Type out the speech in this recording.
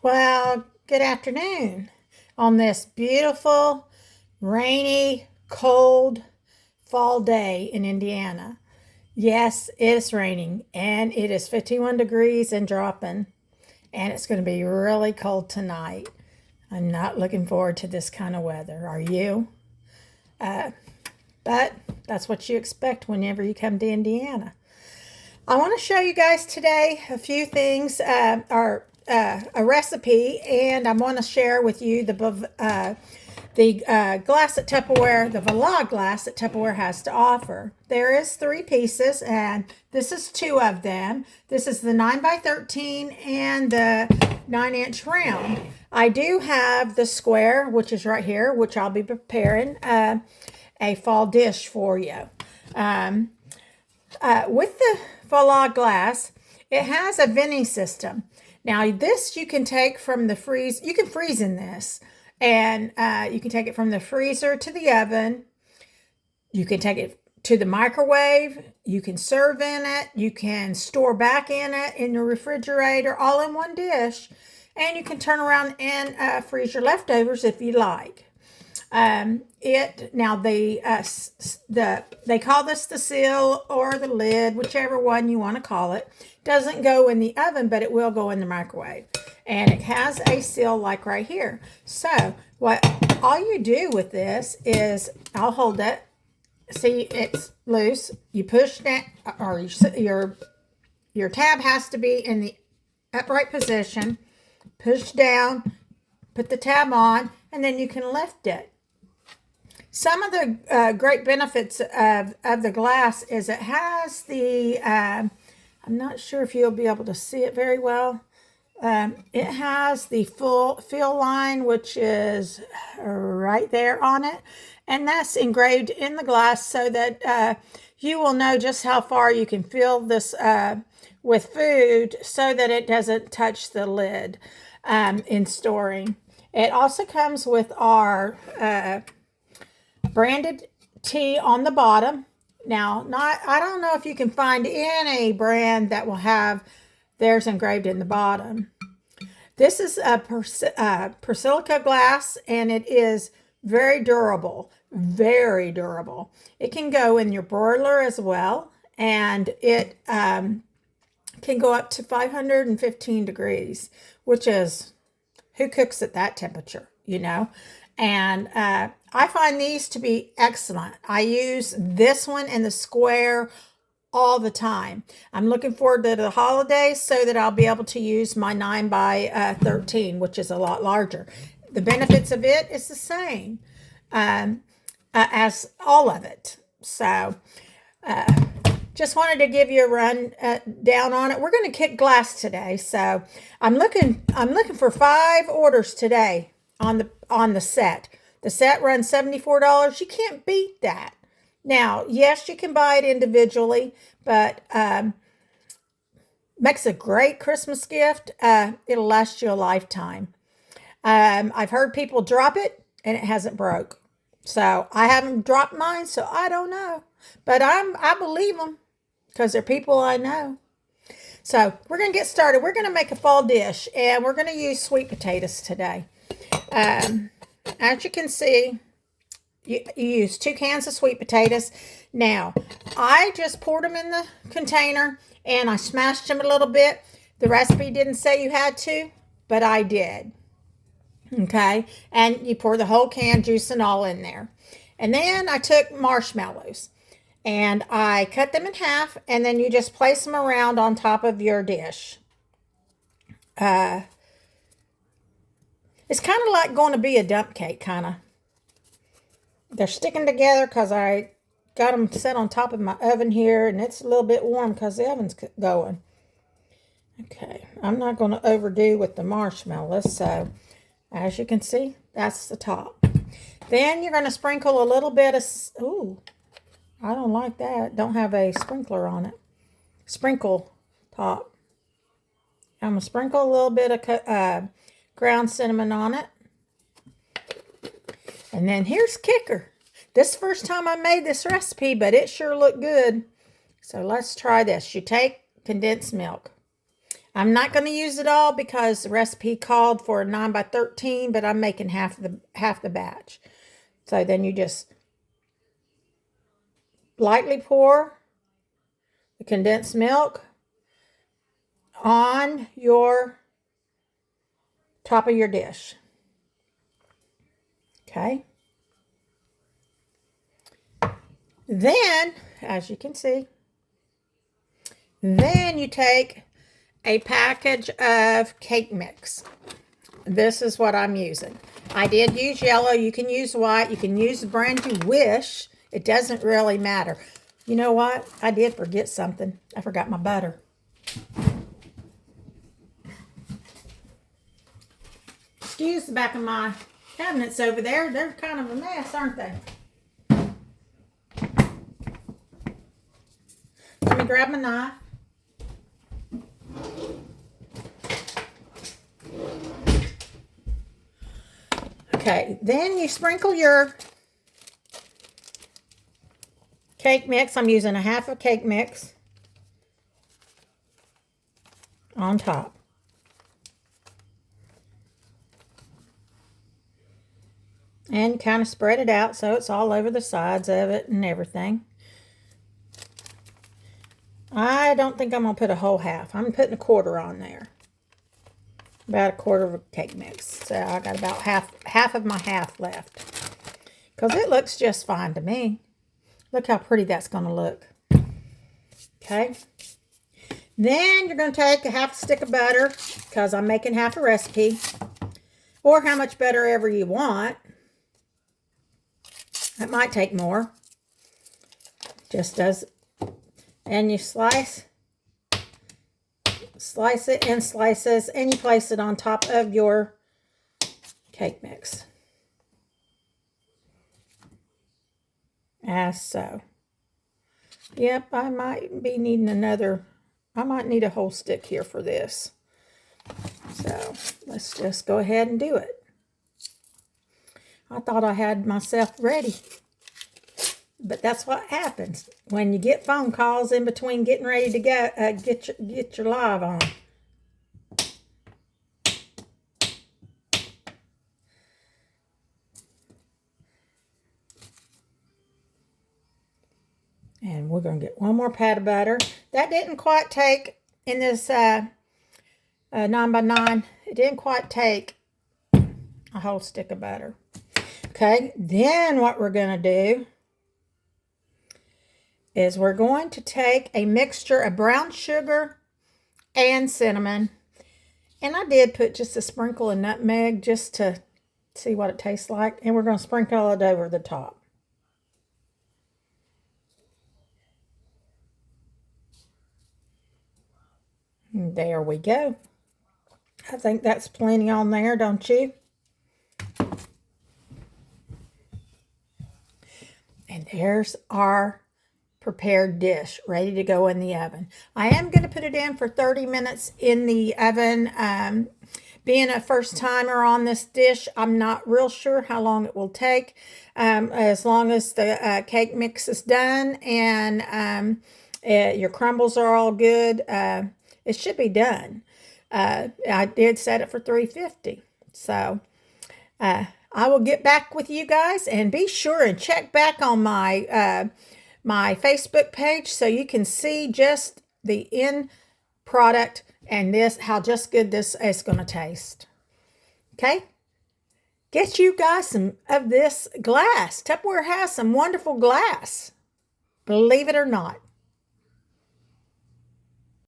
Well, good afternoon on this beautiful, rainy, cold fall day in Indiana. Yes, it's raining and it is 51 degrees and dropping, and it's going to be really cold tonight. I'm not looking forward to this kind of weather. Are you? But that's what you expect whenever you come to Indiana. I want to show you guys today a few things, or a recipe, and I want to share with you the glass that Tupperware, the Viola glass that Tupperware has to offer. There is 3 pieces, and this is 2 of them. This is the 9 by 13 and the 9-inch round. I do have the square, which is right here, which I'll be preparing a fall dish for you. With the Viola glass, it has a venting system. Now, this you can take from the freeze. You can freeze in this, and you can take it from the freezer to the oven. You can take it to the microwave. You can serve in it. You can store back in it in your refrigerator, all in one dish. And you can turn around and freeze your leftovers if you like. They call this the seal or the lid, whichever one you want to call it. Doesn't go in the oven, but it will go in the microwave, and it has a seal like right here. So what all you do with this is, I'll hold it. See, it's loose. You push that, or your tab has to be in the upright position. Push down, put the tab on, and then you can lift it. Some of the great benefits of the glass is it has the, I'm not sure if you'll be able to see it very well. It has the full fill line, which is right there on it. And that's engraved in the glass so that you will know just how far you can fill this with food so that it doesn't touch the lid in storing. It also comes with our branded T on the bottom. Now, I don't know if you can find any brand that will have theirs engraved in the bottom. This is a Persilica glass, and it is very durable, very durable. It can go in your broiler as well, and it can go up to 515 degrees, which is, who cooks at that temperature, you know? And I find these to be excellent. I use this one and the square all the time. I'm looking forward to the holidays so that I'll be able to use my 9 by 13, which is a lot larger. The benefits of it is the same as all of it. So just wanted to give you a run down on it. We're going to kick glass today, so I'm looking for 5 orders today on the set. The set runs $74. You can't beat that. Now, yes, you can buy it individually, but makes a great Christmas gift. It'll last you a lifetime. I've heard people drop it and it hasn't broke. So I haven't dropped mine, so I don't know. But I believe them because they're people I know. So we're going to get started. We're going to make a fall dish, and we're going to use sweet potatoes today. As you can see, you use 2 cans of sweet potatoes. Now, I just poured them in the container, and I smashed them a little bit. The recipe didn't say you had to, but I did. Okay, and you pour the whole can, juice and all, in there. And then I took marshmallows, and I cut them in half, and then you just place them around on top of your dish. It's kind of like going to be a dump cake, kind of. They're sticking together because I got them set on top of my oven here, and it's a little bit warm because the oven's going. Okay, I'm not going to overdo with the marshmallows, so as you can see, that's the top. Then you're going to sprinkle a little bit of, ooh, I don't like that. Don't have a sprinkler on it. Sprinkle top. I'm going to sprinkle a little bit of ground cinnamon on it. And then here's kicker. This is the first time I made this recipe, but it sure looked good. So let's try this. You take condensed milk. I'm not going to use it all because the recipe called for a 9 by 13, but I'm making half the batch. So then you just lightly pour the condensed milk on your top of your dish. Okay. Then, as you can see, then you take a package of cake mix. This is what I'm using. I did use yellow. You can use white. You can use the brand you wish. It doesn't really matter. You know what? I did forget something. I forgot my butter. Excuse the back of my cabinets over there. They're kind of a mess, aren't they? Let me grab my knife. Okay, then you sprinkle your cake mix. I'm using a half a cake mix on top. And kind of spread it out so it's all over the sides of it and everything. I don't think I'm going to put a whole half. I'm putting a quarter on there. About a quarter of a cake mix. So I got about half of my half left. Because it looks just fine to me. Look how pretty that's going to look. Okay. Then you're going to take a half a stick of butter. Because I'm making half a recipe. Or how much butter ever you want. It might take more. Just does. And you slice it in slices, and you place it on top of your cake mix. As so. Yep, I might be needing I might need a whole stick here for this. So, let's just go ahead and do it. I thought I had myself ready. But that's what happens when you get phone calls in between getting ready to go, get your live on. And we're going to get one more pat of butter. That didn't quite take, in this 9 by 9, it didn't quite take a whole stick of butter. Okay, then what we're going to do is we're going to take a mixture of brown sugar and cinnamon. And I did put just a sprinkle of nutmeg just to see what it tastes like. And we're going to sprinkle it over the top. And there we go. I think that's plenty on there, don't you? And there's our prepared dish ready to go in the oven. I am going to put it in for 30 minutes in the oven. Being a first timer on this dish, I'm not real sure how long it will take. As long as the cake mix is done and your crumbles are all good, it should be done. I did set it for 350. So I will get back with you guys, and be sure and check back on my my Facebook page so you can see just the end product and how just good this is going to taste. Okay? Get you guys some of this glass. Tupperware has some wonderful glass. Believe it or not.